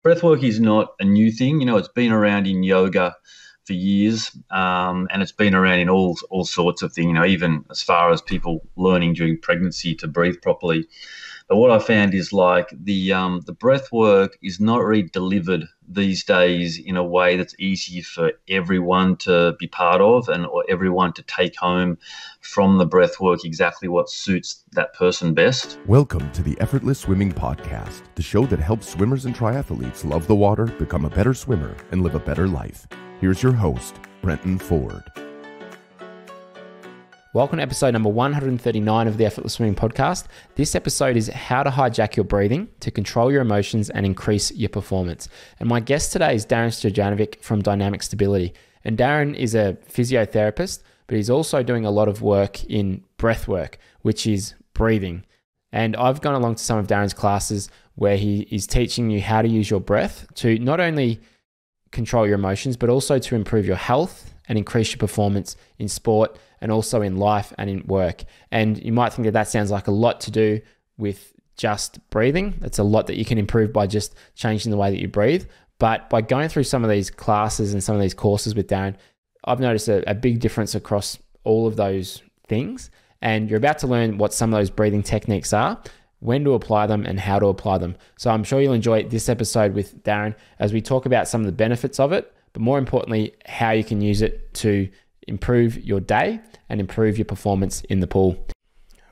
Breathwork is not a new thing. It's been around in yoga for years, and it's been around in all sorts of things. Even as far as people learning during pregnancy to breathe properly. But what I found is like the breath work is not really delivered these days in a way that's easy for everyone to be part of or everyone to take home from the breath work exactly what suits that person best. Welcome to the Effortless Swimming Podcast, the show that helps swimmers and triathletes love the water, become a better swimmer, and live a better life. Here's your host, Brenton Ford. Welcome to episode number 139 of the Effortless Swimming Podcast. This episode is how to hijack your breathing to control your emotions and increase your performance. And my guest today is Darren Stojanovic from Dynamic Stability. And Darren is a physiotherapist, but he's also doing a lot of work in breathwork, which is breathing. And I've gone along to some of Darren's classes where he is teaching you how to use your breath to not only control your emotions, but also to improve your health and increase your performance in sport and also in life and in work. And you might think that sounds like a lot to do with just breathing. It's a lot that you can improve by just changing the way that you breathe. But by going through some of these classes and some of these courses with Darren, I've noticed a big difference across all of those things. And you're about to learn what some of those breathing techniques are, when to apply them, and how to apply them. So I'm sure you'll enjoy this episode with Darren as we talk about some of the benefits of it, but more importantly, how you can use it to improve your day and improve your performance in the pool.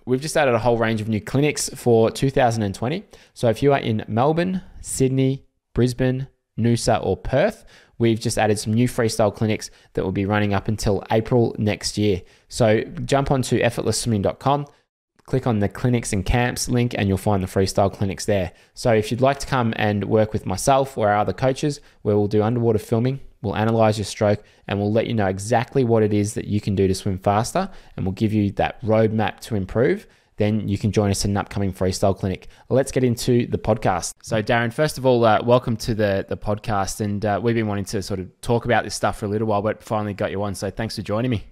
We've just added a whole range of new clinics for 2020. So if you are in Melbourne, Sydney, Brisbane, Noosa, or Perth, we've just added some new freestyle clinics that will be running up until April next year. So jump onto effortlessswimming.com, click on the clinics and camps link, and you'll find the freestyle clinics there. So if you'd like to come and work with myself or our other coaches, where we'll do underwater filming, we'll analyze your stroke, and we'll let you know exactly what it is that you can do to swim faster, and we'll give you that roadmap to improve. Then you can join us in an upcoming freestyle clinic. Let's get into the podcast. So Darren, first of all, welcome to the podcast. And we've been wanting to sort of talk about this stuff for a little while, but finally got you on. So thanks for joining me.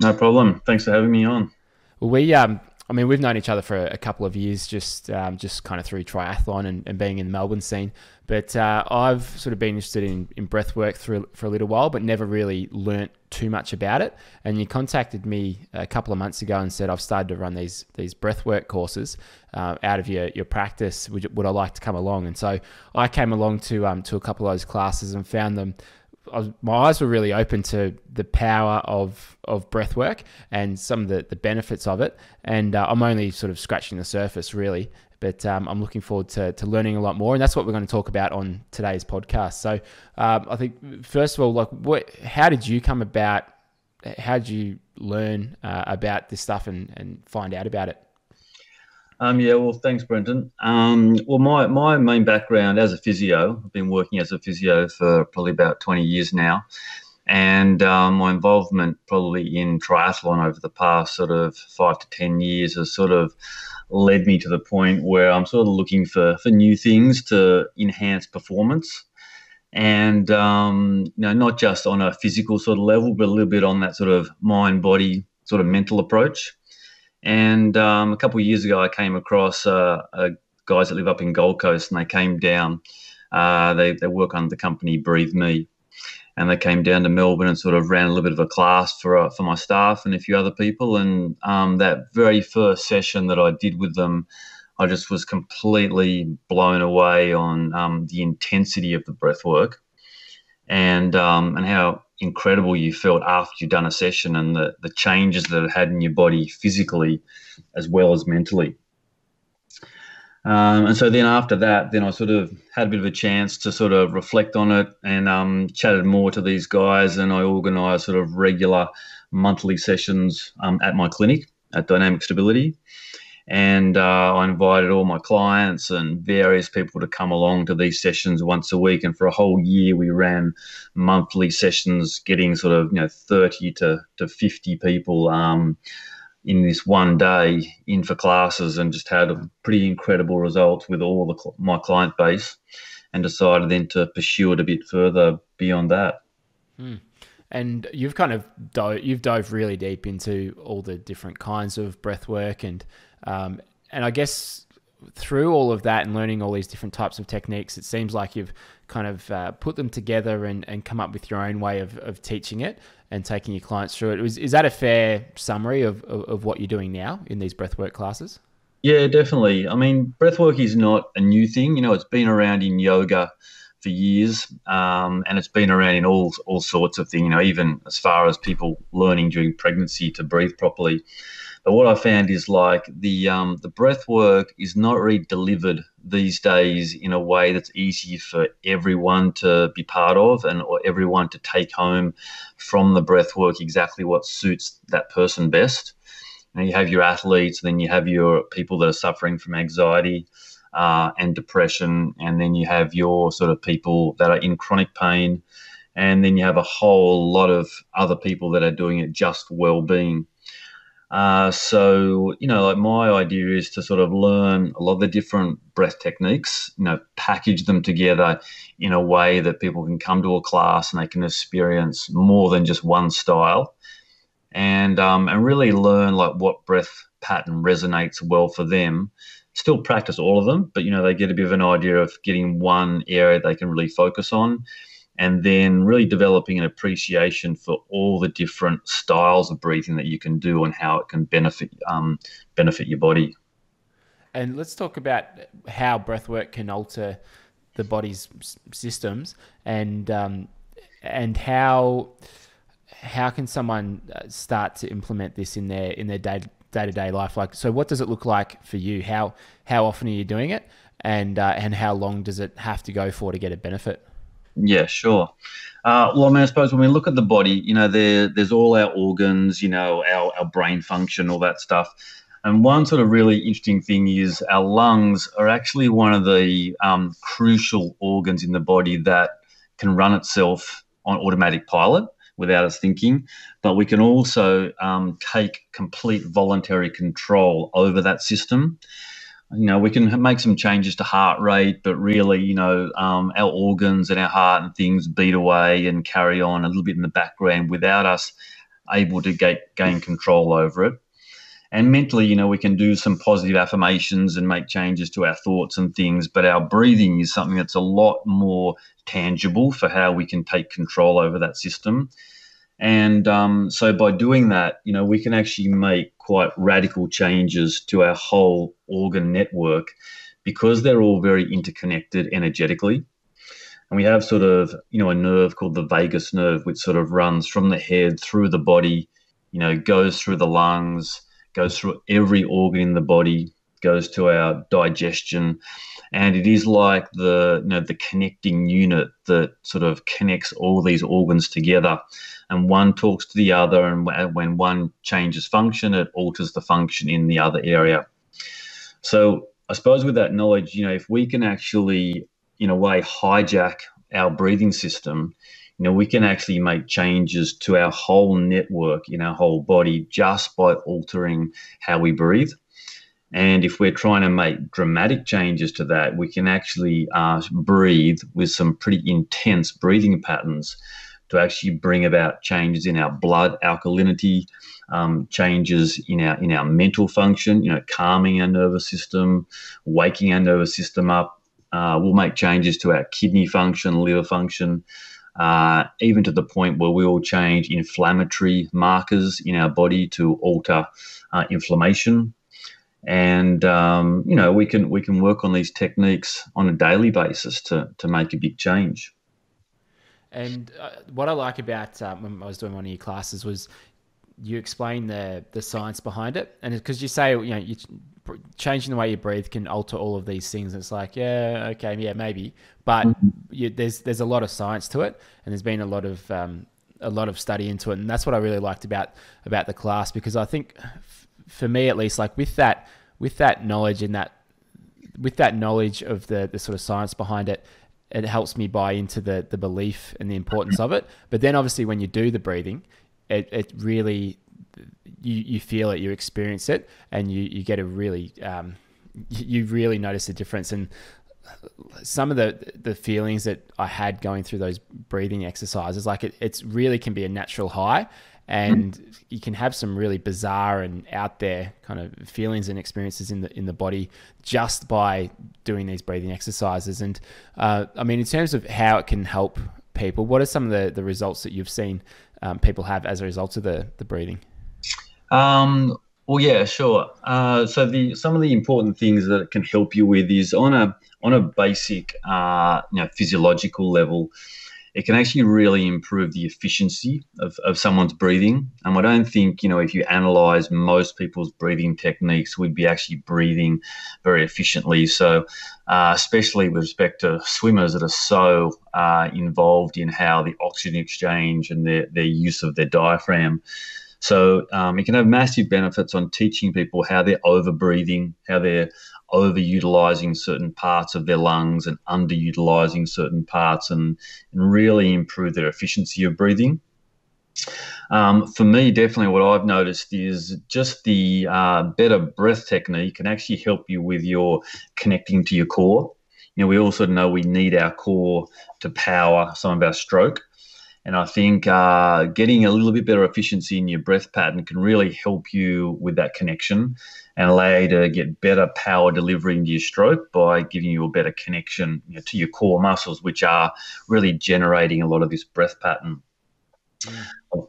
No problem. Thanks for having me on. Well, we've known each other for a couple of years, just kind of through triathlon and being in the Melbourne scene. But I've sort of been interested in breath work for a little while, but never really learnt too much about it. And you contacted me a couple of months ago and said, I've started to run these breath work courses out of your practice. Would I like to come along? And so I came along to a couple of those classes and found them. My eyes were really open to the power of breath work and some of the benefits of it. And I'm only sort of scratching the surface, really. But I'm looking forward to learning a lot more. And that's what we're going to talk about on today's podcast. So I think, first of all, how did you come about? How did you learn about this stuff and find out about it? Well, thanks, Brenton. Well, my main background as a physio, I've been working as a physio for probably about 20 years now. And my involvement probably in triathlon over the past sort of 5 to 10 years has sort of led me to the point where I'm sort of looking for new things to enhance performance. And, not just on a physical sort of level, but a little bit on that sort of mind-body sort of mental approach. And a couple of years ago, I came across guys that live up in Gold Coast, and they came down. They work under the company Breathe Me, and they came down to Melbourne and sort of ran a little bit of a class for my staff and a few other people. And that very first session that I did with them, I just was completely blown away on the intensity of the breath work and how incredible you felt after you'd done a session and the changes that it had in your body physically as well as mentally. And so then after that, I sort of had a bit of a chance to sort of reflect on it and chatted more to these guys, and I organised sort of regular monthly sessions at my clinic at Dynamic Stability. And I invited all my clients and various people to come along to these sessions once a week. And for a whole year, we ran monthly sessions, getting sort of 30 to 50 people in this one day in for classes, and just had a pretty incredible results with all my client base, and decided then to pursue it a bit further beyond that. And you've kind of dove really deep into all the different kinds of breath work, and I guess through all of that and learning all these different types of techniques, it seems like you've kind of put them together and come up with your own way of teaching it and taking your clients through it. Is that a fair summary of what you're doing now in these breathwork classes? Yeah, definitely. I mean, breathwork is not a new thing. It's been around in yoga for years, and it's been around in all sorts of things, even as far as people learning during pregnancy to breathe properly. But what I found is like the breath work is not really delivered these days in a way that's easy for everyone to be part of or everyone to take home from the breath work exactly what suits that person best. You have your athletes, then you have your people that are suffering from anxiety and depression, and then you have your sort of people that are in chronic pain, and then you have a whole lot of other people that are doing it just for well-being. So, like my idea is to sort of learn a lot of the different breath techniques, package them together in a way that people can come to a class and they can experience more than just one style, and really learn like what breath pattern resonates well for them. Still practice all of them, but, they get a bit of an idea of getting one area they can really focus on, and then really developing an appreciation for all the different styles of breathing that you can do and how it can benefit your body. And let's talk about how breathwork can alter the body's systems, and how can someone start to implement this in their day-to-day life? Like, so what does it look like for you? How often are you doing it, and how long does it have to go for to get a benefit? Yeah, sure. Well, I mean, I suppose when we look at the body, there's all our organs, our brain function, all that stuff. And one sort of really interesting thing is our lungs are actually one of the crucial organs in the body that can run itself on automatic pilot without us thinking. But we can also take complete voluntary control over that system. We can make some changes to heart rate, but really, our organs and our heart and things beat away and carry on a little bit in the background without us able to gain control over it. And mentally, we can do some positive affirmations and make changes to our thoughts and things, but our breathing is something that's a lot more tangible for how we can take control over that system. And so by doing that, we can actually make quite radical changes to our whole organ network because they're all very interconnected energetically. And we have sort of, a nerve called the vagus nerve, which sort of runs from the head through the body, goes through the lungs, goes through every organ in the body, goes to our digestion. And it is like the connecting unit that sort of connects all these organs together. And one talks to the other, and when one changes function, it alters the function in the other area. So I suppose with that knowledge, if we can actually, in a way, hijack our breathing system, we can actually make changes to our whole network in our whole body just by altering how we breathe. And if we're trying to make dramatic changes to that, we can actually breathe with some pretty intense breathing patterns to actually bring about changes in our blood alkalinity, changes in our mental function, calming our nervous system, waking our nervous system up. We'll make changes to our kidney function, liver function, even to the point where we will change inflammatory markers in our body to alter inflammation. And we can work on these techniques on a daily basis to make a big change. And what I like about when I was doing one of your classes was you explain the science behind it, and because you say you changing the way you breathe can alter all of these things. It's like, yeah, okay, yeah, maybe, but there's a lot of science to it, and there's been a lot of study into it, and that's what I really liked about the class, because I think for me at least, like with that knowledge and with that knowledge of the sort of science behind it, it helps me buy into the belief and the importance of it. But then obviously when you do the breathing, it really, you feel it, you experience it, and you get a really, you really notice the difference. And some of the feelings that I had going through those breathing exercises, like it's really can be a natural high, and you can have some really bizarre and out there kind of feelings and experiences in the body just by doing these breathing exercises. And I mean, in terms of how it can help people, what are some of the results that you've seen people have as a result of the breathing? Well, yeah, sure. So some of the important things that it can help you with is on a basic, physiological level, it can actually really improve the efficiency of someone's breathing. And I don't think, if you analyze most people's breathing techniques, we'd be actually breathing very efficiently. So especially with respect to swimmers that are so involved in how the oxygen exchange and their use of their diaphragm. So it can have massive benefits on teaching people how they're over-breathing, how they're overutilizing certain parts of their lungs and underutilizing certain parts, and really improve their efficiency of breathing. For me, definitely what I've noticed is just the better breath technique can actually help you with your connecting to your core. We also know we need our core to power some of our stroke. And I think getting a little bit better efficiency in your breath pattern can really help you with that connection and allow you to get better power delivery into your stroke by giving you a better connection to your core muscles, which are really generating a lot of this breath pattern.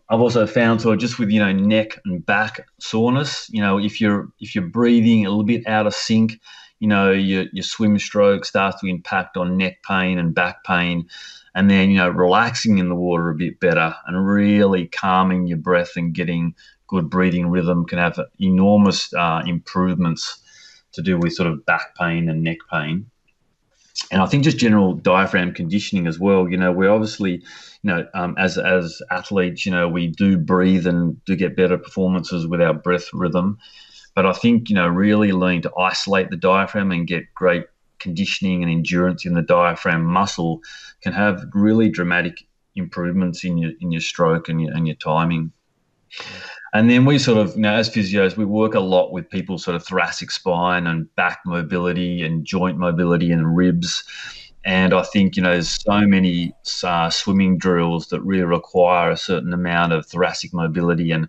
I've also found just with neck and back soreness, if you're breathing a little bit out of sync, your swim stroke starts to impact on neck pain and back pain. And then, relaxing in the water a bit better and really calming your breath and getting good breathing rhythm can have enormous improvements to do with sort of back pain and neck pain. And I think just general diaphragm conditioning as well. We're obviously, as athletes, we do breathe and do get better performances with our breath rhythm. But I think, really learning to isolate the diaphragm and get great conditioning and endurance in the diaphragm muscle can have really dramatic improvements in your stroke and your timing. And then we sort of, as physios, we work a lot with people's sort of thoracic spine and back mobility and joint mobility and ribs. And I think, there's so many swimming drills that really require a certain amount of thoracic mobility and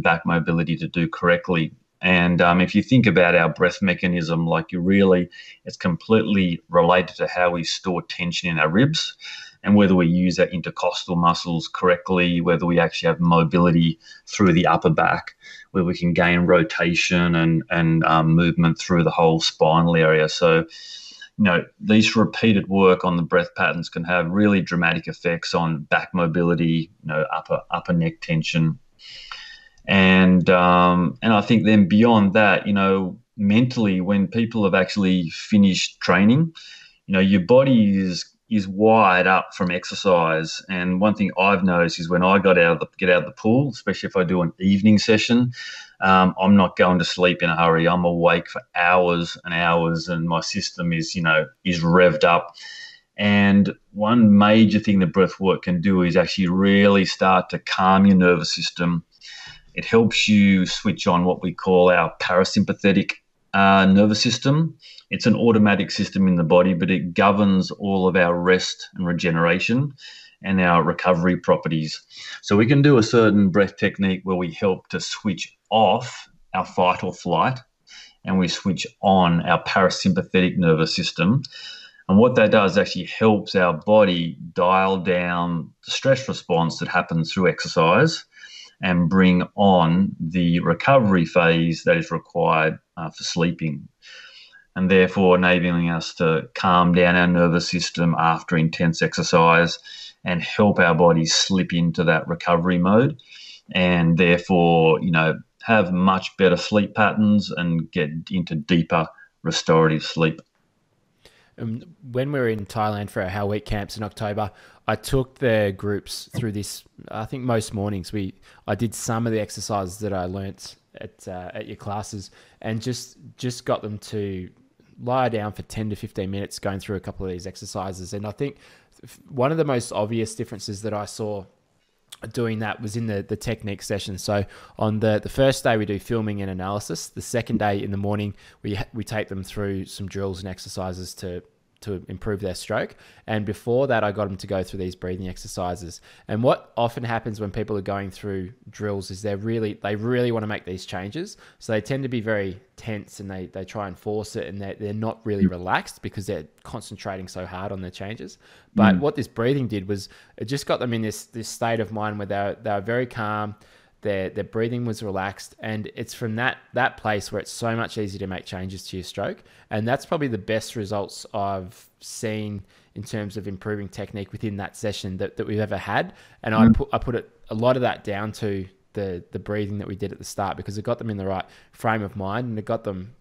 back mobility to do correctly. And if you think about our breath mechanism, it's completely related to how we store tension in our ribs and whether we use our intercostal muscles correctly, whether we actually have mobility through the upper back, where we can gain rotation and movement through the whole spinal area. So, these repeated work on the breath patterns can have really dramatic effects on back mobility, upper neck tension. And I think then beyond that, mentally, when people have actually finished training, your body is wired up from exercise. And one thing I've noticed is when I get out of the pool, especially if I do an evening session, I'm not going to sleep in a hurry. I'm awake for hours and hours, and my system is revved up. And one major thing that breathwork can do is actually really start to calm your nervous system. It helps you switch on what we call our parasympathetic nervous system. It's an automatic system in the body, but it governs all of our rest and regeneration and our recovery properties. So we can do a certain breath technique where we help to switch off our fight or flight and we switch on our parasympathetic nervous system. And what that does actually helps our body dial down the stress response that happens through exercise and bring on the recovery phase that is required for sleeping, and therefore enabling us to calm down our nervous system after intense exercise and help our body slip into that recovery mode, and therefore, have much better sleep patterns and get into deeper restorative sleep. When we were in Thailand for our Hell Week camps in October, I took the groups through this. I think most mornings I did some of the exercises that I learnt at your classes, and just got them to lie down for 10 to 15 minutes going through a couple of these exercises. And I think one of the most obvious differences that I saw doing that was in the technique session. So on the first day we do filming and analysis. The second day in the morning we take them through some drills and exercises to to improve their stroke. And before that, I got them to go through these breathing exercises. And what often happens when people are going through drills is they really want to make these changes. So they tend to be very tense, and they try and force it, and they're not really relaxed because they're concentrating so hard on their changes. But what this breathing did was it just got them in this state of mind where they were very calm. Their breathing was relaxed, and it's from that place where it's so much easier to make changes to your stroke. And that's probably the best results I've seen in terms of improving technique within that session that we've ever had. And I put a lot of that down to the breathing that we did at the start, because it got them in the right frame of mind, and it got them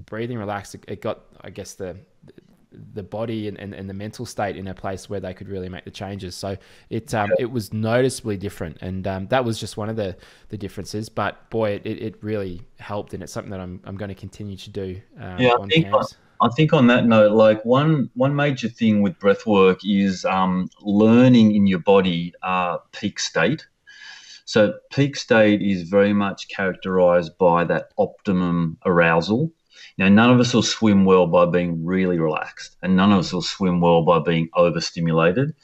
breathing relaxed. It got, I guess, the body and the mental state in a place where they could really make the changes. So it was noticeably different, and that was just one of the differences. But boy, it really helped, and it's something that I'm going to continue to do on camps. I think on that note, like one major thing with breathwork is learning in your body peak state. So peak state is very much characterized by that optimum arousal. Now, none of us will swim well by being really relaxed, and none of us will swim well by being overstimulated.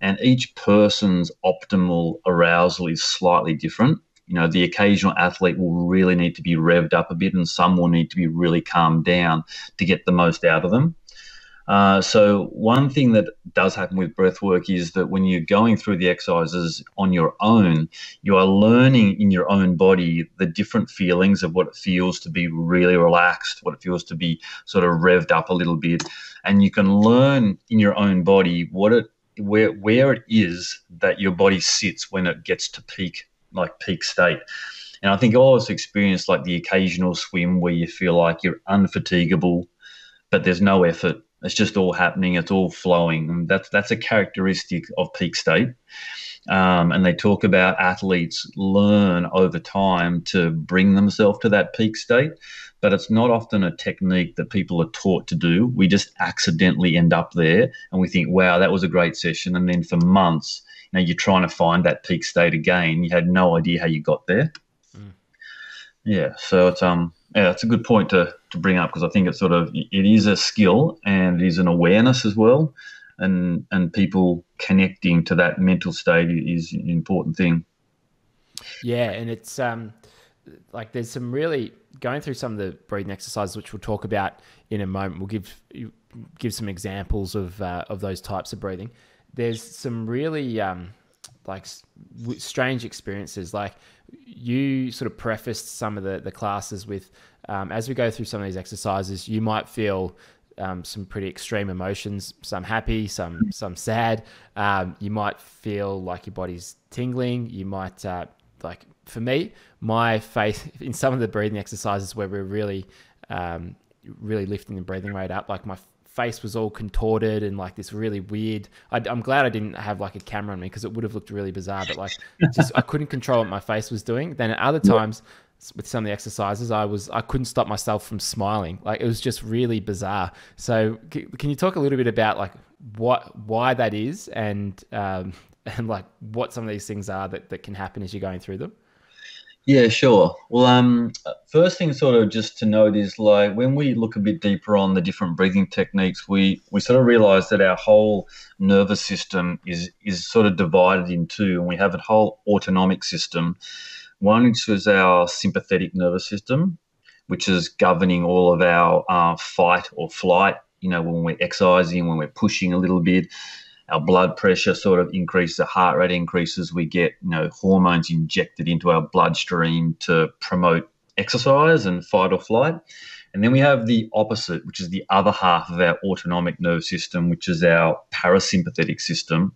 And each person's optimal arousal is slightly different. You know, the occasional athlete will really need to be revved up a bit, and some will need to be really calmed down to get the most out of them. So one thing that does happen with breathwork is that when you're going through the exercises on your own, you are learning in your own body the different feelings of what it feels to be really relaxed, what it feels to be sort of revved up a little bit. And you can learn in your own body where it is that your body sits when it gets to peak state. And I think all of us experience like the occasional swim where you feel like you're unfatigable, but there's no effort. It's just all happening. It's all flowing. And that's a characteristic of peak state. And they talk about athletes learn over time to bring themselves to that peak state, but it's not often a technique that people are taught to do. We just accidentally end up there, and we think, wow, that was a great session. And then for months, you know, you're trying to find that peak state again. You had no idea how you got there. Yeah, so it's a good point to bring up, because I think it is a skill, and it is an awareness as well, and people connecting to that mental state is an important thing. Yeah, and it's like there's some really going through some of the breathing exercises, which we'll talk about in a moment. We'll give some examples of those types of breathing. There's some really strange experiences. Like you sort of prefaced some of the classes with, as we go through some of these exercises, you might feel some pretty extreme emotions, some happy, some sad. You might feel like your body's tingling. You might, like for me, my face in some of the breathing exercises where we're really lifting the breathing rate up, like my face was all contorted and like this really weird. I'm glad I didn't have like a camera on me, because it would have looked really bizarre, but like I couldn't control what my face was doing. Then at other times with some of the exercises, I couldn't stop myself from smiling. Like it was just really bizarre. So can you talk a little bit about like why that is, and like what some of these things are that can happen as you're going through them? Yeah, sure. Well, first thing sort of just to note is like when we look a bit deeper on the different breathing techniques, we sort of realize that our whole nervous system is sort of divided in two, and we have a whole autonomic system. One which is our sympathetic nervous system, which is governing all of our fight or flight. You know, when we're exercising, when we're pushing a little bit, our blood pressure sort of increases, the heart rate increases, we get, you know, hormones injected into our bloodstream to promote exercise and fight or flight. And then we have the opposite, which is the other half of our autonomic nervous system, which is our parasympathetic system.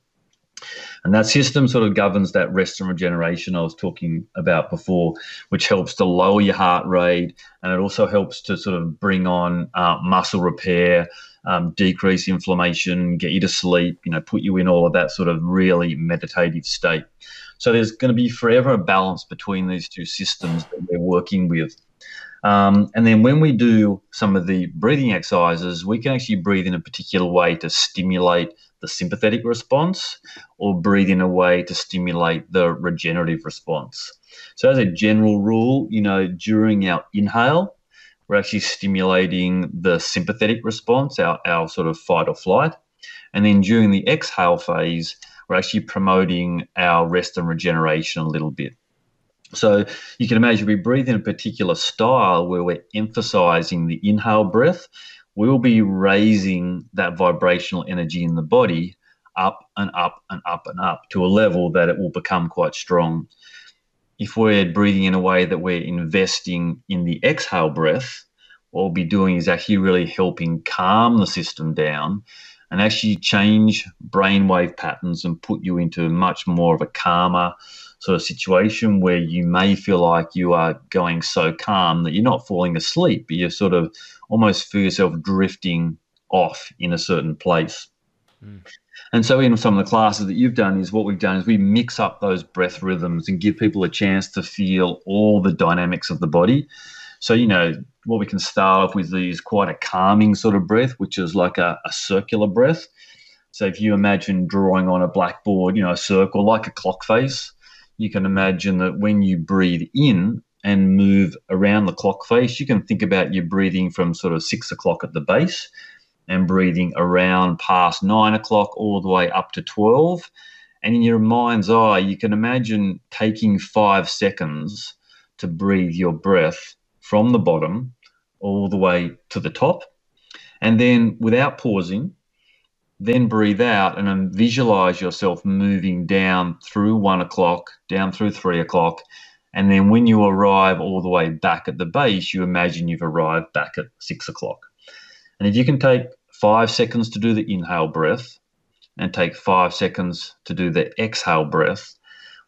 And that system sort of governs that rest and regeneration I was talking about before, which helps to lower your heart rate, and it also helps to sort of bring on muscle repair, decrease inflammation, get you to sleep, you know, put you in all of that sort of really meditative state. So there's going to be forever a balance between these two systems that we're working with. And then when we do some of the breathing exercises, we can actually breathe in a particular way to stimulate the sympathetic response, or breathe in a way to stimulate the regenerative response. So as a general rule, you know, during our inhale, we're actually stimulating the sympathetic response, our sort of fight or flight. And then during the exhale phase, we're actually promoting our rest and regeneration a little bit. So you can imagine we breathe in a particular style where we're emphasizing the inhale breath. We'll be raising that vibrational energy in the body up and up and up and up to a level that it will become quite strong. If we're breathing in a way that we're investing in the exhale breath, what we'll be doing is actually really helping calm the system down and actually change brainwave patterns and put you into much more of a calmer sort of situation where you may feel like you are going so calm that you're not falling asleep, but you sort of almost feel yourself drifting off in a certain place. And so in some of the classes that you've done, is what we've done is we mix up those breath rhythms and give people a chance to feel all the dynamics of the body. So, what we can start off with is quite a calming sort of breath, which is like a circular breath. So if you imagine drawing on a blackboard, a circle like a clock face, you can imagine that when you breathe in and move around the clock face, you can think about you breathing from sort of 6 o'clock at the base and breathing around past 9 o'clock all the way up to 12. And in your mind's eye, you can imagine taking 5 seconds to breathe your breath from the bottom all the way to the top. And then without pausing, then breathe out and then visualize yourself moving down through 1 o'clock, down through 3 o'clock. And then when you arrive all the way back at the base, you imagine you've arrived back at 6 o'clock. And if you can take 5 seconds to do the inhale breath and take 5 seconds to do the exhale breath,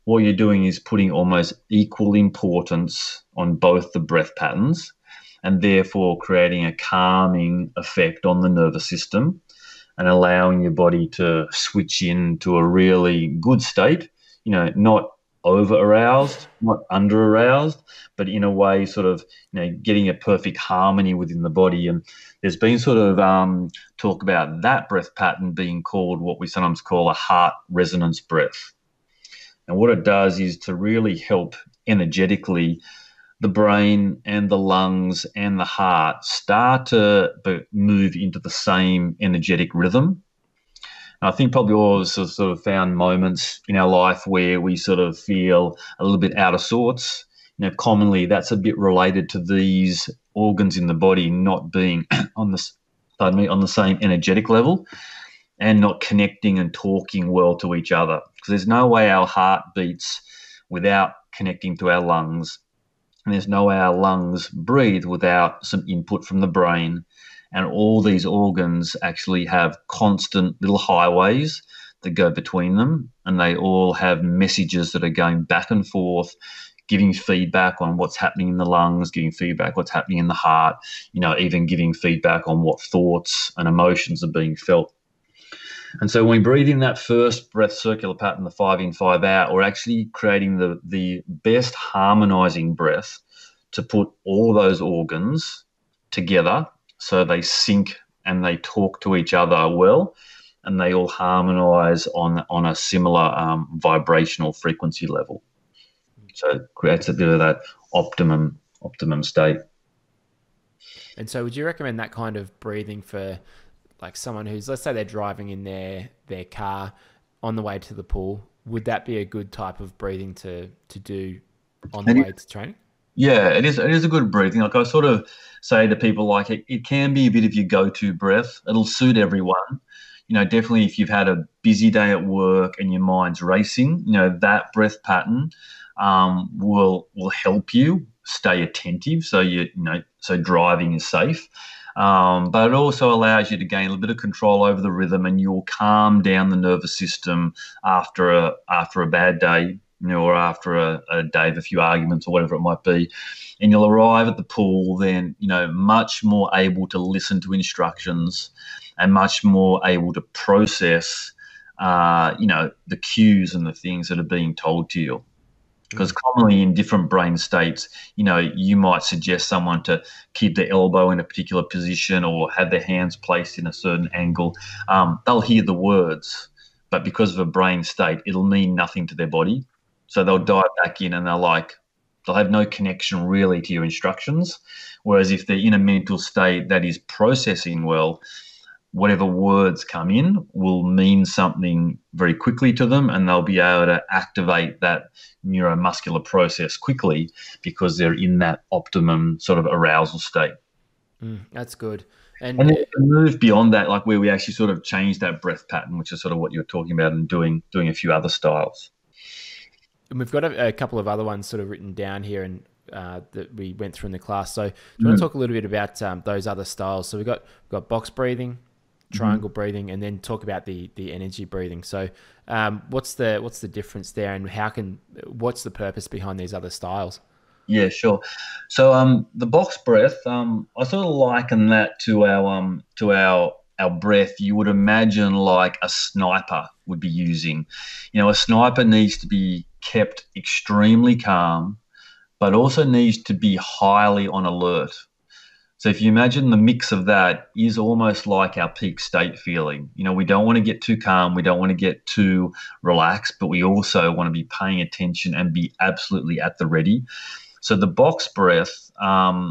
what you're doing is putting almost equal importance on both the breath patterns and therefore creating a calming effect on the nervous system and allowing your body to switch into a really good state, not over-aroused, not under-aroused, but in a way sort of, getting a perfect harmony within the body. And there's been sort of talk about that breath pattern being called what we sometimes call a heart resonance breath. And what it does is to really help energetically the brain and the lungs and the heart start to move into the same energetic rhythm. I think probably all of us have sort of found moments in our life where we sort of feel a little bit out of sorts. Commonly that's a bit related to these organs in the body not being on the same energetic level and not connecting and talking well to each other. Because there's no way our heart beats without connecting to our lungs. And there's no way our lungs breathe without some input from the brain. And all these organs actually have constant little highways that go between them, and they all have messages that are going back and forth, giving feedback on what's happening in the lungs, giving feedback what's happening in the heart, even giving feedback on what thoughts and emotions are being felt. And so when we breathe in that first breath circular pattern, the 5 in, 5 out, we're actually creating the best harmonizing breath to put all those organs together so they sync and they talk to each other well, and they all harmonize on a similar vibrational frequency level. So it creates a bit of that optimum state. And so would you recommend that kind of breathing for like someone who's, let's say they're driving in their car on the way to the pool? Would that be a good type of breathing to do on the way to training? Yeah, it is a good breathing. Like I sort of say to people, like it can be a bit of your go-to breath. It'll suit everyone. Definitely if you've had a busy day at work and your mind's racing, that breath pattern will help you stay attentive. So so driving is safe. But it also allows you to gain a little bit of control over the rhythm, and you'll calm down the nervous system after a bad day, or after a day of a few arguments or whatever it might be. And you'll arrive at the pool then, much more able to listen to instructions and much more able to process, the cues and the things that are being told to you. Because commonly in different brain states, you might suggest someone to keep their elbow in a particular position or have their hands placed in a certain angle. They'll hear the words, but because of a brain state, it'll mean nothing to their body. So they'll dive back in and they're like, they'll have no connection really to your instructions. Whereas if they're in a mental state that is processing well, whatever words come in will mean something very quickly to them, and they'll be able to activate that neuromuscular process quickly because they're in that optimum sort of arousal state. That's good. And then move beyond that, like where we actually sort of change that breath pattern, which is sort of what you're talking about, and doing a few other styles. And we've got a couple of other ones sort of written down here and that we went through in the class. So do you want to talk a little bit about those other styles? So we've got box breathing, triangle breathing, and then talk about the energy breathing. So what's the difference there, and what's the purpose behind these other styles? Yeah, sure. So the box breath, I sort of liken that to our breath. You would imagine like a sniper would be using. A sniper needs to be kept extremely calm, but also needs to be highly on alert. So if you imagine the mix of that is almost like our peak state feeling. We don't want to get too calm, we don't want to get too relaxed, but we also want to be paying attention and be absolutely at the ready. So the box breath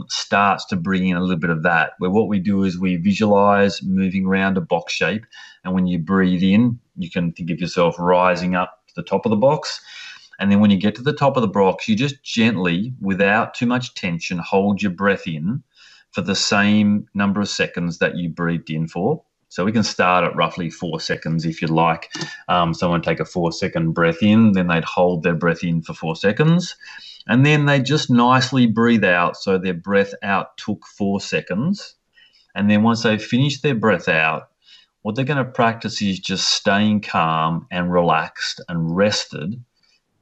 starts to bring in a little bit of that, where what we do is we visualize moving around a box shape. And when you breathe in, you can think of yourself rising up to the top of the box. And then when you get to the top of the box, you just gently, without too much tension, hold your breath in for the same number of seconds that you breathed in for. So we can start at roughly 4 seconds if you'd like. Someone take a 4-second breath in, then they'd hold their breath in for 4 seconds. And then they just nicely breathe out. So their breath out took 4 seconds. And then once they finish their breath out, what they're going to practice is just staying calm and relaxed and rested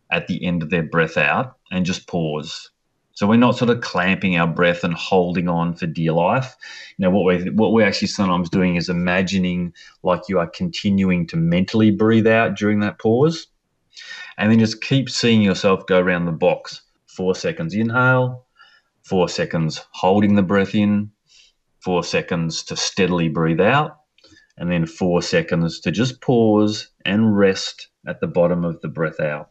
at the end of their breath out, and just pause. So we're not sort of clamping our breath and holding on for dear life. What we're actually sometimes doing is imagining like you are continuing to mentally breathe out during that pause, and then just keep seeing yourself go around the box. 4 seconds inhale, 4 seconds holding the breath in, 4 seconds to steadily breathe out, and then 4 seconds to just pause and rest at the bottom of the breath out.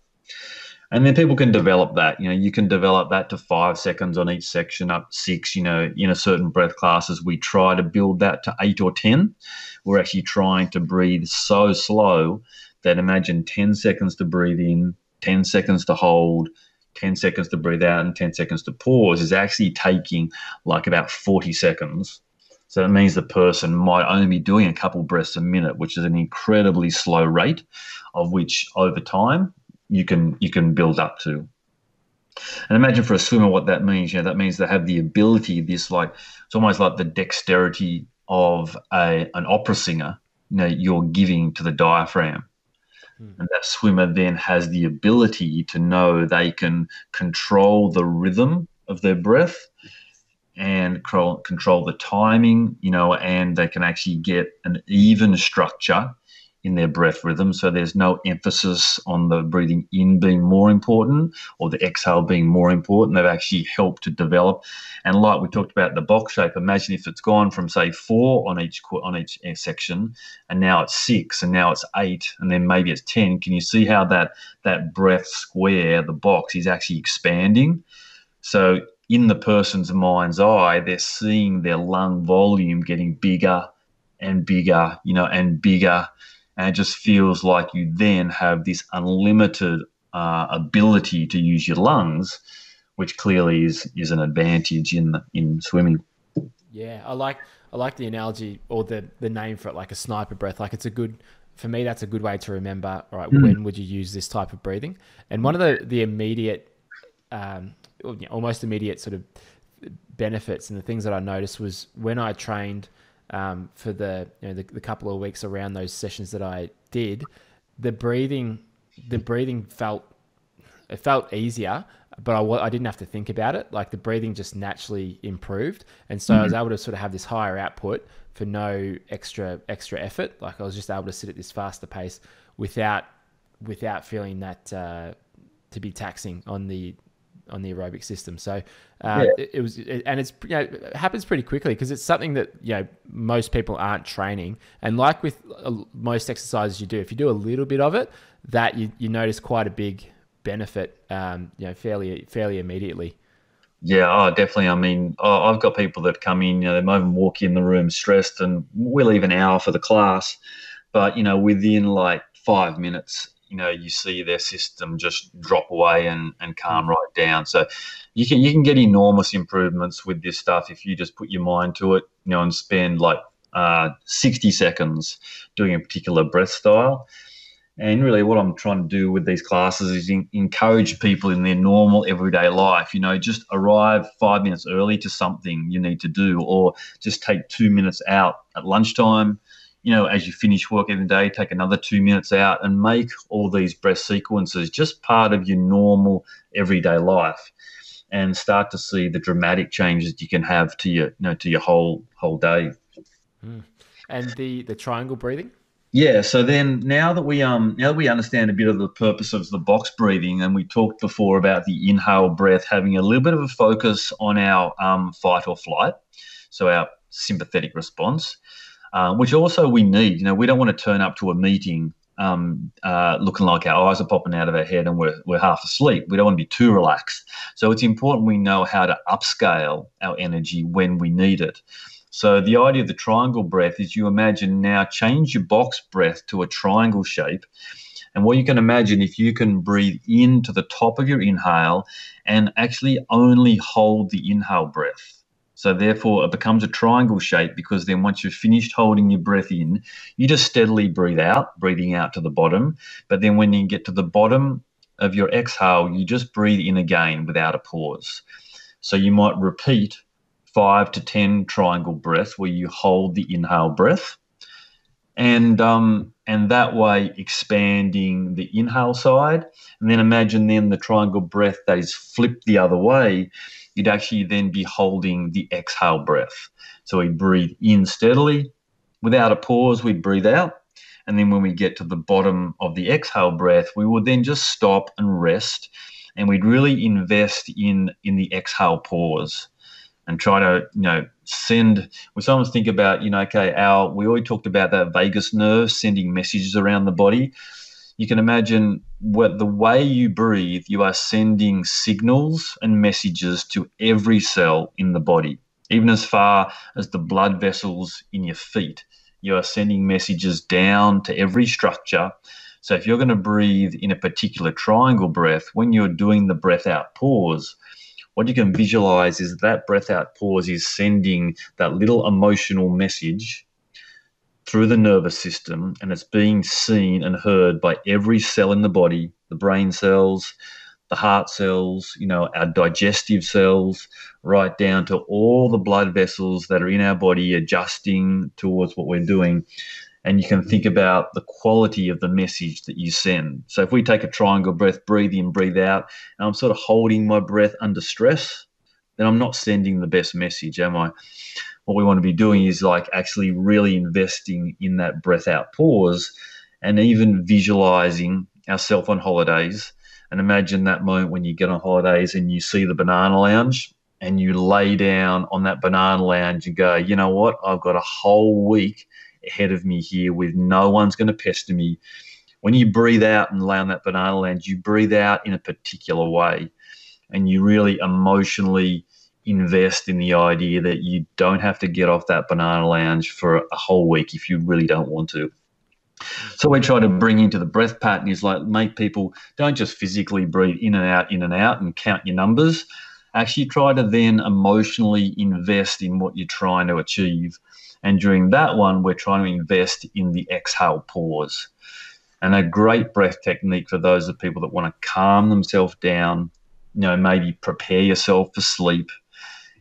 And then people can develop that. You can develop that to 5 seconds on each section, up 6. In a certain breath classes, we try to build that to 8 or 10. We're actually trying to breathe so slow that imagine 10 seconds to breathe in, 10 seconds to hold, 10 seconds to breathe out, and 10 seconds to pause is actually taking like about 40 seconds. So that means the person might only be doing a couple breaths a minute, which is an incredibly slow rate, of which over time you can build up to. And imagine for a swimmer what that means. That means they have the ability, it's almost like the dexterity of an opera singer, you're giving to the diaphragm. And that swimmer then has the ability to know they can control the rhythm of their breath and control the timing, and they can actually get an even structure in their breath rhythm. So there's no emphasis on the breathing in being more important or the exhale being more important. They've actually helped to develop. And like we talked about the box shape, imagine if it's gone from say 4 on each section, and now it's 6, and now it's 8, and then maybe it's 10. Can you see how that breath square, the box, is actually expanding? So in the person's mind's eye, they're seeing their lung volume getting bigger and bigger, and bigger. And it just feels like you then have this unlimited ability to use your lungs, which clearly is an advantage in swimming. Yeah, I like the analogy or the name for it, like a sniper breath. Like for me, that's a good way to remember, all right, when would you use this type of breathing? And one of the immediate, almost immediate sort of benefits and the things that I noticed was when I trained for the couple of weeks around those sessions that I did, the breathing felt easier, but I didn't have to think about it. Like the breathing just naturally improved, and so I was able to sort of have this higher output for no extra effort. Like I was just able to sit at this faster pace without feeling that to be taxing on the aerobic system. So it happens pretty quickly because it's something that most people aren't training. And like with most exercises you do, if you do a little bit of it, that you notice quite a big benefit, fairly immediately. Yeah, oh, definitely. I mean, I've got people that come in, they might even walk in the room stressed, and we'll leave an hour for the class. But, within like 5 minutes, you see their system just drop away and calm right down. So you can get enormous improvements with this stuff if you just put your mind to it, and spend like 60 seconds doing a particular breath style. And really what I'm trying to do with these classes is encourage people in their normal everyday life, just arrive 5 minutes early to something you need to do, or just take 2 minutes out at lunchtime. As you finish work every day, take another 2 minutes out and make all these breath sequences just part of your normal everyday life, and start to see the dramatic changes you can have to your whole day. And the triangle breathing? Yeah, so then now that we understand a bit of the purpose of the box breathing, and we talked before about the inhale breath having a little bit of a focus on our fight or flight, so our sympathetic response, which also we need. We don't want to turn up to a meeting looking like our eyes are popping out of our head and we're half asleep. We don't want to be too relaxed. So it's important we know how to upscale our energy when we need it. So the idea of the triangle breath is you imagine now change your box breath to a triangle shape. And what you can imagine, if you can breathe into the top of your inhale and actually only hold the inhale breath. So therefore it becomes a triangle shape, because then once you've finished holding your breath in, you just steadily breathe out, breathing out to the bottom. But then when you get to the bottom of your exhale, you just breathe in again without a pause. So you might repeat 5 to 10 triangle breaths where you hold the inhale breath, and that way expanding the inhale side. And then imagine then the triangle breath that is flipped the other way, you'd actually then be holding the exhale breath. So we breathe in steadily without a pause, we breathe out. And then when we get to the bottom of the exhale breath, we will then just stop and rest, and we'd really invest in the exhale pause. And try to, send, we sometimes think about, we already talked about that vagus nerve sending messages around the body. You can imagine the way you breathe, you are sending signals and messages to every cell in the body, even as far as the blood vessels in your feet. You are sending messages down to every structure. So if you're going to breathe in a particular triangle breath, when you're doing the breath out pause, what you can visualize is that breath out pause is sending that little emotional message through the nervous system, and it's being seen and heard by every cell in the body, the brain cells, the heart cells, our digestive cells, right down to all the blood vessels that are in our body adjusting towards what we're doing. And you can think about the quality of the message that you send. So if we take a triangle breath, breathe in, breathe out, and I'm sort of holding my breath under stress, then I'm not sending the best message, am I? What we want to be doing is like actually really investing in that breath out pause, and even visualizing ourselves on holidays. And imagine that moment when you get on holidays and you see the banana lounge, and you lay down on that banana lounge and go, you know what, I've got a whole week ahead of me here with no one's going to pester me. When you breathe out and lay on that banana lounge, you breathe out in a particular way, and you really emotionally invest in the idea that you don't have to get off that banana lounge for a whole week if you really don't want to. So we try to bring into the breath pattern is like make people don't just physically breathe in and out and count your numbers. Actually try to then emotionally invest in what you're trying to achieve. And during that one, we're trying to invest in the exhale pause. And a great breath technique for those of people that want to calm themselves down, maybe prepare yourself for sleep.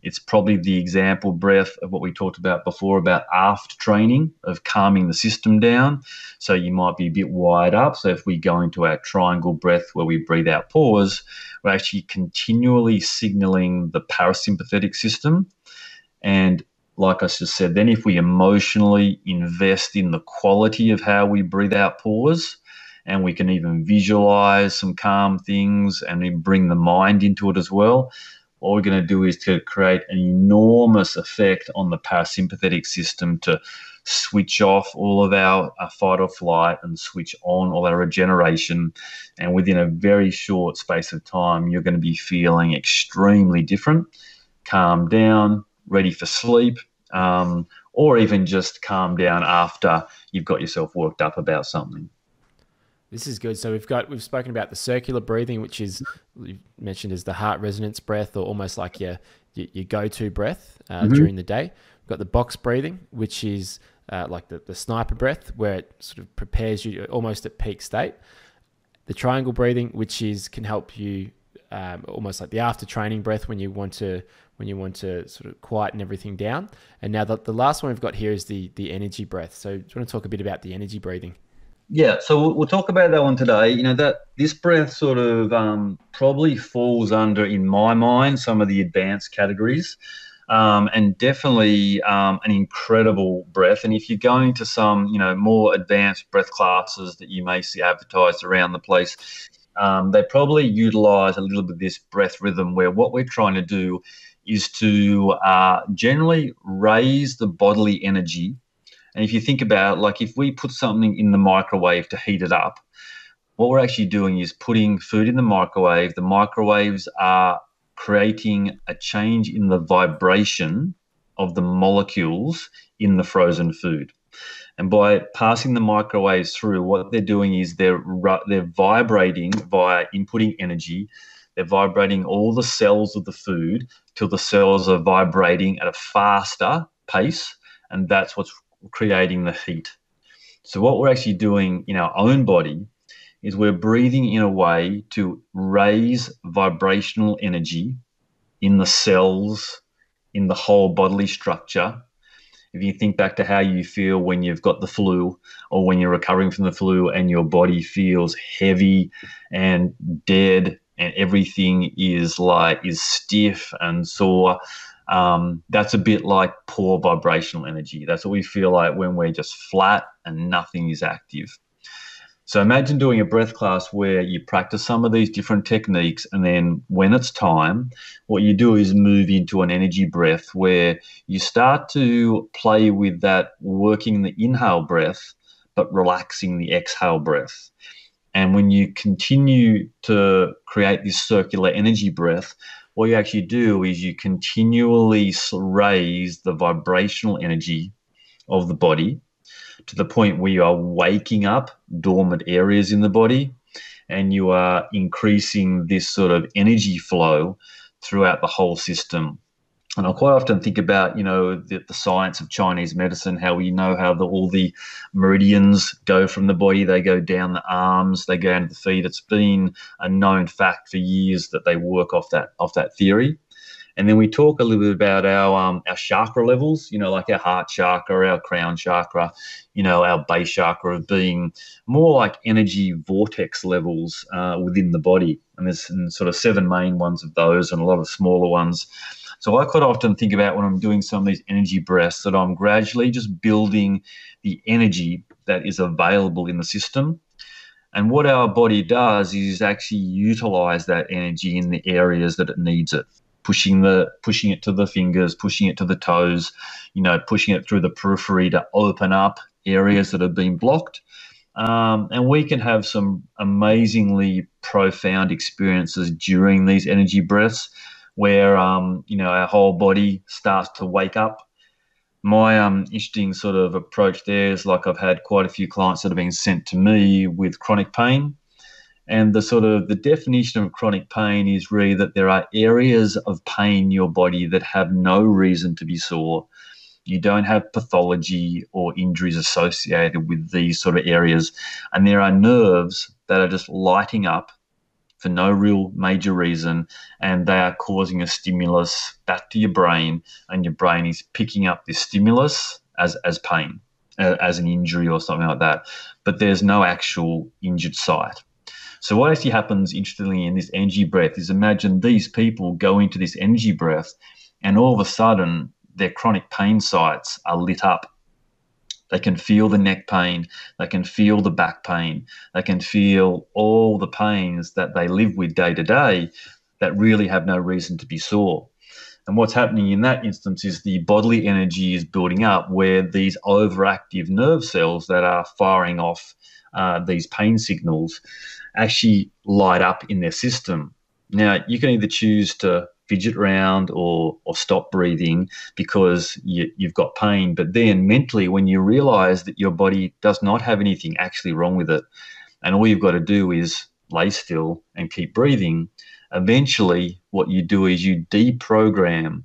It's probably the example breath of what we talked about before about aft training, of calming the system down. So you might be a bit wired up. So if we go into our triangle breath where we breathe out pause, we're actually continually signaling the parasympathetic system. And like I just said, then if we emotionally invest in the quality of how we breathe out pause, and we can even visualize some calm things and then bring the mind into it as well, what we're going to do is to create an enormous effect on the parasympathetic system to switch off all of our fight or flight and switch on all our regeneration. And within a very short space of time, you're going to be feeling extremely different, calm down, ready for sleep, or even just calm down after you've got yourself worked up about something. This is good. So we've spoken about the circular breathing, which is you mentioned as the heart resonance breath, or almost like your go-to breath during the day. We've got the box breathing, which is like the sniper breath, where it sort of prepares you almost at peak state. The triangle breathing, which can help you almost like the after training breath when you want to sort of quieten everything down. And now the last one we've got here is the energy breath. So do you want to talk a bit about the energy breathing? Yeah, so we'll talk about that one today. You know, that this breath sort of probably falls under, in my mind, some of the advanced categories, and definitely an incredible breath. And if you're going to some, more advanced breath classes that you may see advertised around the place, they probably utilize a little bit of this breath rhythm, where what we're trying to do is to generally raise the bodily energy. And if you think about, like, if we put something in the microwave to heat it up, what we're actually doing is putting food in the microwave. The microwaves are creating a change in the vibration of the molecules in the frozen food. And by passing the microwaves through, what they're doing is they're vibrating via inputting energy. They're vibrating all the cells of the food till the cells are vibrating at a faster pace, and that's what's creating the heat. So what we're actually doing in our own body is we're breathing in a way to raise vibrational energy in the cells, in the whole bodily structure. If you think back to how you feel when you've got the flu, or when you're recovering from the flu and your body feels heavy and dead and everything is stiff and sore, that's a bit like poor vibrational energy. That's what we feel like when we're just flat and nothing is active. So imagine doing a breath class where you practice some of these different techniques, and then when it's time, what you do is move into an energy breath where you start to play with that, working the inhale breath but relaxing the exhale breath. And when you continue to create this circular energy breath, what you actually do is you continually raise the vibrational energy of the body to the point where you are waking up dormant areas in the body, and you are increasing this sort of energy flow throughout the whole system. And I quite often think about, the science of Chinese medicine, how we know how all the meridians go from the body. They go down the arms, they go down to the feet. It's been a known fact for years that they work off that theory. And then we talk a little bit about our chakra levels, like our heart chakra, our crown chakra, our base chakra, of being more like energy vortex levels within the body. And there's sort of 7 main ones of those and a lot of smaller ones. So I quite often think about, when I'm doing some of these energy breaths, that I'm gradually just building the energy that is available in the system. And what our body does is actually utilize that energy in the areas that it needs it. Pushing it to the fingers, pushing it to the toes, pushing it through the periphery to open up areas that have been blocked. And we can have some amazingly profound experiences during these energy breaths where, our whole body starts to wake up. My interesting sort of approach there is, like, I've had quite a few clients that have been sent to me with chronic pain. And the definition of chronic pain is really that there are areas of pain in your body that have no reason to be sore. You don't have pathology or injuries associated with these sort of areas. And there are nerves that are just lighting up for no real major reason, and they are causing a stimulus back to your brain, and your brain is picking up this stimulus as pain, as an injury or something like that. But there's no actual injured site. So what actually happens, interestingly, in this energy breath is, imagine these people go into this energy breath and all of a sudden their chronic pain sites are lit up. They can feel the neck pain. They can feel the back pain. They can feel all the pains that they live with day to day that really have no reason to be sore. And what's happening in that instance is the bodily energy is building up where these overactive nerve cells that are firing off these pain signals actually light up in their system. Now, you can either choose to fidget around or stop breathing because you've got pain. But then mentally, when you realize that your body does not have anything actually wrong with it, and all you've got to do is lay still and keep breathing, eventually what you do is you deprogram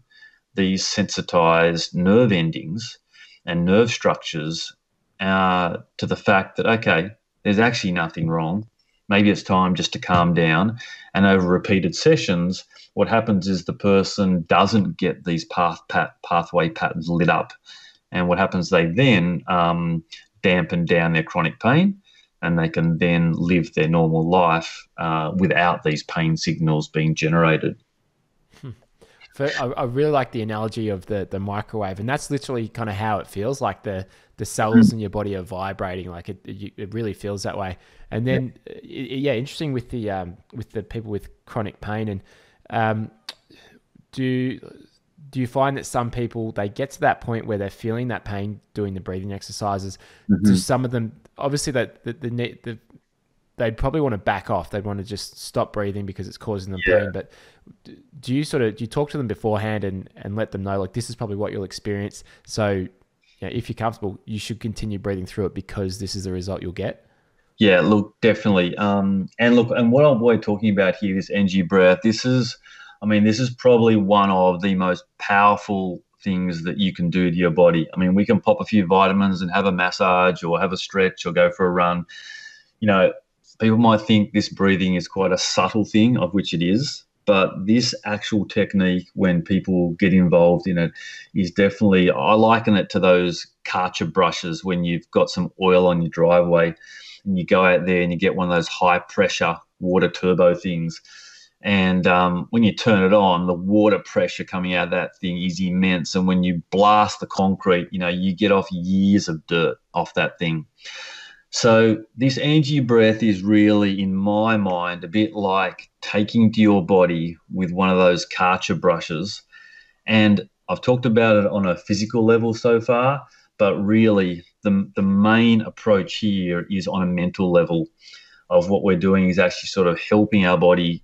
these sensitized nerve endings and nerve structures to the fact that, okay, there's actually nothing wrong. Maybe it's time just to calm down. And over repeated sessions, what happens is the person doesn't get these pathway patterns lit up. And what happens, they then dampen down their chronic pain, and they can then live their normal life without these pain signals being generated. I really like the analogy of the microwave, and that's literally kind of how it feels. Like the cells in your body are vibrating. Like it really feels that way. And then, interesting with the people with chronic pain. And do you find that some people, they get to that point where they're feeling that pain doing the breathing exercises? Do some of them, obviously they'd probably want to back off. They'd want to just stop breathing because it's causing them pain. But do you talk to them beforehand and let them know, like, this is probably what you'll experience. So if you're comfortable, you should continue breathing through it because this is the result you'll get? Yeah, look, definitely. And what we're talking about here, this energy breath, this is probably one of the most powerful things that you can do to your body. I mean, we can pop a few vitamins and have a massage or have a stretch or go for a run. People might think this breathing is quite a subtle thing, of which it is, but this actual technique, when people get involved in it, is definitely, I liken it to those Karcher brushes when you've got some oil on your driveway and you go out there and you get one of those high pressure water turbo things. And when you turn it on, the water pressure coming out of that thing is immense. And when you blast the concrete, you get off years of dirt off that thing. So this energy breath is really, in my mind, a bit like taking to your body with one of those Karcher brushes. And I've talked about it on a physical level so far, but really the main approach here is on a mental level of what we're doing is actually sort of helping our body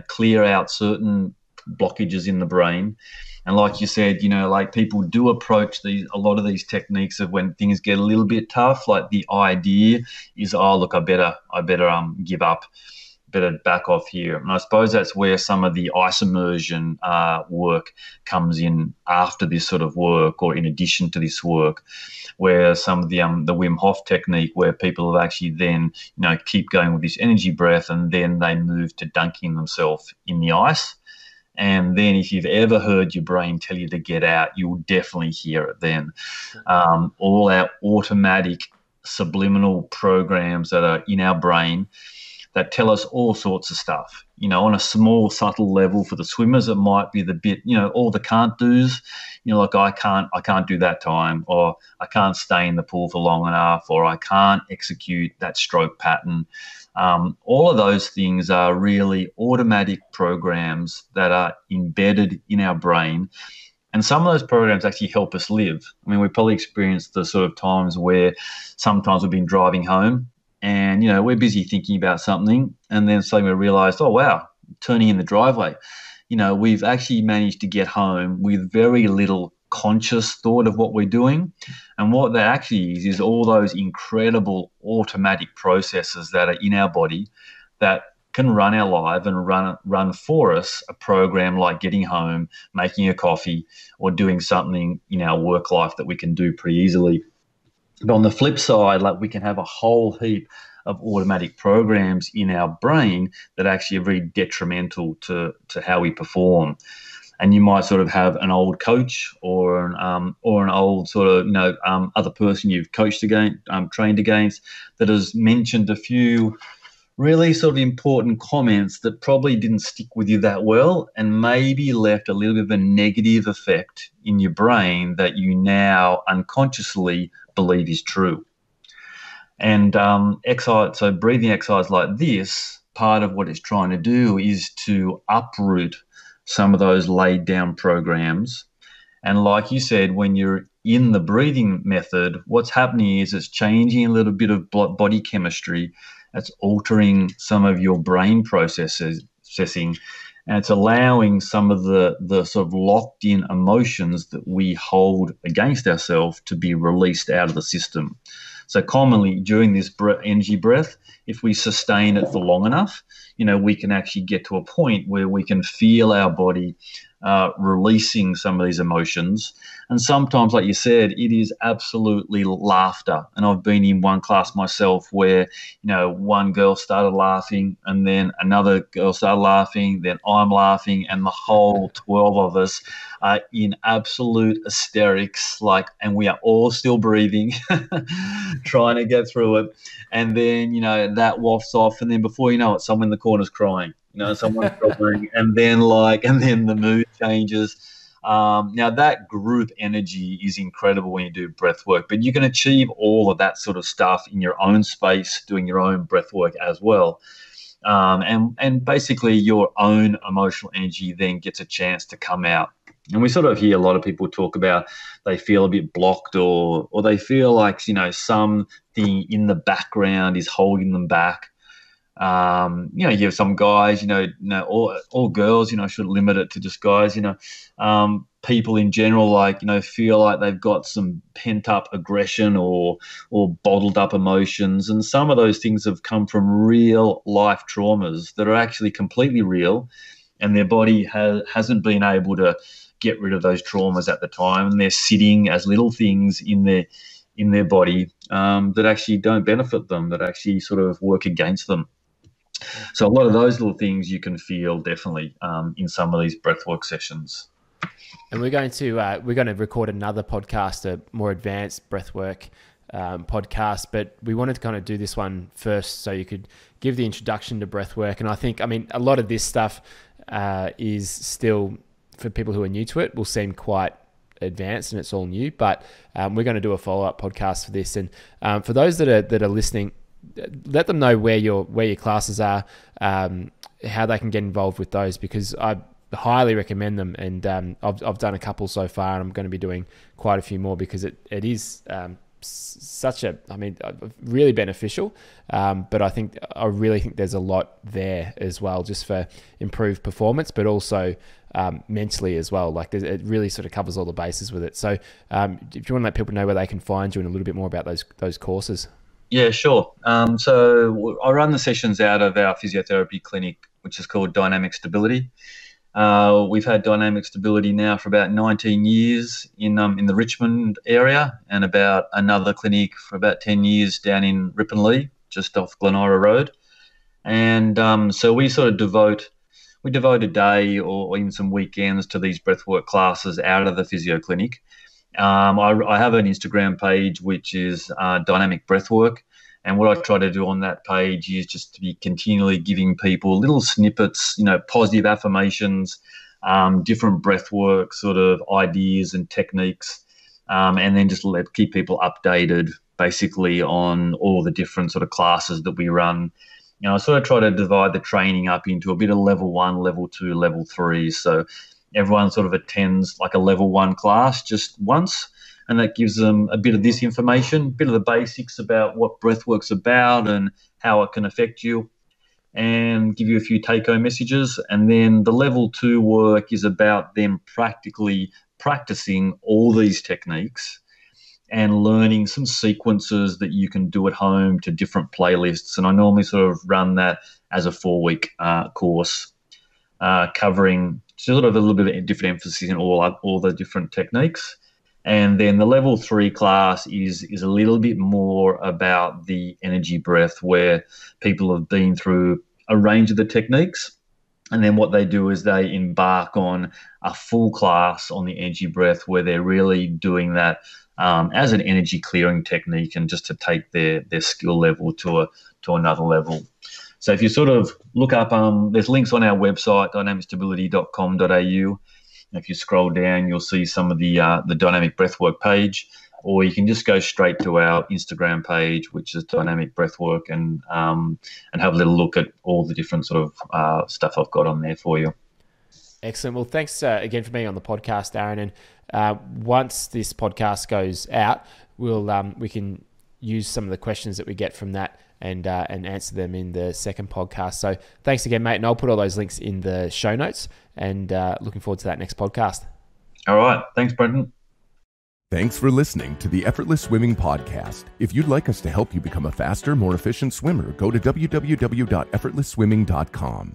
clear out certain blockages in the brain. And like you said, like people do approach a lot of these techniques of when things get a little bit tough. Like the idea is, oh, look, I better give up, better back off here. And I suppose that's where some of the ice immersion work comes in after this sort of work, or in addition to this work, where some of the Wim Hof technique, where people have actually then keep going with this energy breath, and then they move to dunking themselves in the ice. And then if you've ever heard your brain tell you to get out, you'll definitely hear it then. All our automatic subliminal programs that are in our brain that tell us all sorts of stuff. On a small, subtle level for the swimmers, it might be the bit, all the can't do's, like I can't do that time, or I can't stay in the pool for long enough, or I can't execute that stroke pattern. All of those things are really automatic programs that are embedded in our brain. And some of those programs actually help us live. I mean, we probably experienced the sort of times where sometimes we've been driving home and, we're busy thinking about something, and then suddenly we realized, oh, wow, turning in the driveway, we've actually managed to get home with very little conscious thought of what we're doing. And what that actually is all those incredible automatic processes that are in our body that can run our life and run for us a program like getting home, making a coffee, or doing something in our work life that we can do pretty easily. But on the flip side, like, we can have a whole heap of automatic programs in our brain that actually are very detrimental to how we perform. And you might sort of have an old coach or an old sort of other person you've coached against, trained against, that has mentioned a few really sort of important comments that probably didn't stick with you that well, and maybe left a little bit of a negative effect in your brain that you now unconsciously believe is true. And breathing exercise like this part of what it's trying to do is to uproot some of those laid down programs. And like you said, when you're in the breathing method, what's happening is it's changing a little bit of body chemistry. It's altering some of your brain processing, and it's allowing some of the sort of locked in emotions that we hold against ourselves to be released out of the system. So commonly during this energy breath, if we sustain it for long enough, we can actually get to a point where we can feel our body releasing some of these emotions. And sometimes, like you said, it is absolutely laughter. And I've been in one class myself where, one girl started laughing and then another girl started laughing, then I'm laughing, and the whole 12 of us are in absolute hysterics, and we are all still breathing, trying to get through it. And then, that wafts off, and then before you know it, someone in the corner's crying. Someone's crying, and then the mood changes. Now that group energy is incredible when you do breath work, but you can achieve all of that sort of stuff in your own space, doing your own breath work as well. And basically your own emotional energy then gets a chance to come out. And we sort of hear a lot of people talk about they feel a bit blocked or they feel like, something in the background is holding them back. You have some guys, all girls, I should limit it to just guys, people in general, feel like they've got some pent up aggression or bottled up emotions. And some of those things have come from real life traumas that are actually completely real. And their body hasn't been able to get rid of those traumas at the time. And they're sitting as little things in their body that actually don't benefit them, that actually sort of work against them. So a lot of those little things you can feel definitely in some of these breathwork sessions. And we're going to record another podcast, a more advanced breathwork podcast, but we wanted to kind of do this one first so you could give the introduction to breathwork. And I think, a lot of this stuff is still, for people who are new to it, will seem quite advanced and it's all new, but we're going to do a follow-up podcast for this. And for those that are listening, let them know where your classes are, how they can get involved with those, because I highly recommend them. And I've done a couple so far, and I'm going to be doing quite a few more because it is really beneficial. But I really think there's a lot there as well, just for improved performance, but also mentally as well. It really sort of covers all the bases with it. So if you want to let people know where they can find you and a little bit more about those courses. Yeah, sure. So I run the sessions out of our physiotherapy clinic, which is called Dynamic Stability. We've had Dynamic Stability now for about 19 years in the Richmond area, and about another clinic for about 10 years down in Ripponlea, just off Glenora Road. And so we sort of devote a day or even some weekends to these breathwork classes out of the physio clinic. I have an Instagram page which is Dynamic Breathwork, and what I try to do on that page is just to be continually giving people little snippets, positive affirmations, different breathwork sort of ideas and techniques, and then just keep people updated basically on all the different sort of classes that we run. I sort of try to divide the training up into a bit of level 1, level 2, level 3. So everyone sort of attends like a level 1 class just once, and that gives them a bit of this information, a bit of the basics about what breathwork's about and how it can affect you, and give you a few take-home messages. And then the level 2 work is about them practically practicing all these techniques and learning some sequences that you can do at home to different playlists. And I normally sort of run that as a 4-week course, covering sort of a little bit of different emphasis in all the different techniques. And then the level 3 class is a little bit more about the energy breath, where people have been through a range of the techniques. And then what they do is they embark on a full class on the energy breath, where they're really doing that as an energy clearing technique, and just to take their skill level to another level. So if you sort of look up, there's links on our website, dynamicstability.com.au. If you scroll down, you'll see some of the Dynamic Breathwork page, or you can just go straight to our Instagram page, which is Dynamic Breathwork, and have a little look at all the different sort of stuff I've got on there for you. Excellent. Well, thanks again for being on the podcast, Darren. And once this podcast goes out, we can use some of the questions that we get from that and answer them in the second podcast. So thanks again, mate. And I'll put all those links in the show notes, and looking forward to that next podcast. All right. Thanks, Brendan. Thanks for listening to the Effortless Swimming Podcast. If you'd like us to help you become a faster, more efficient swimmer, go to www.effortlessswimming.com.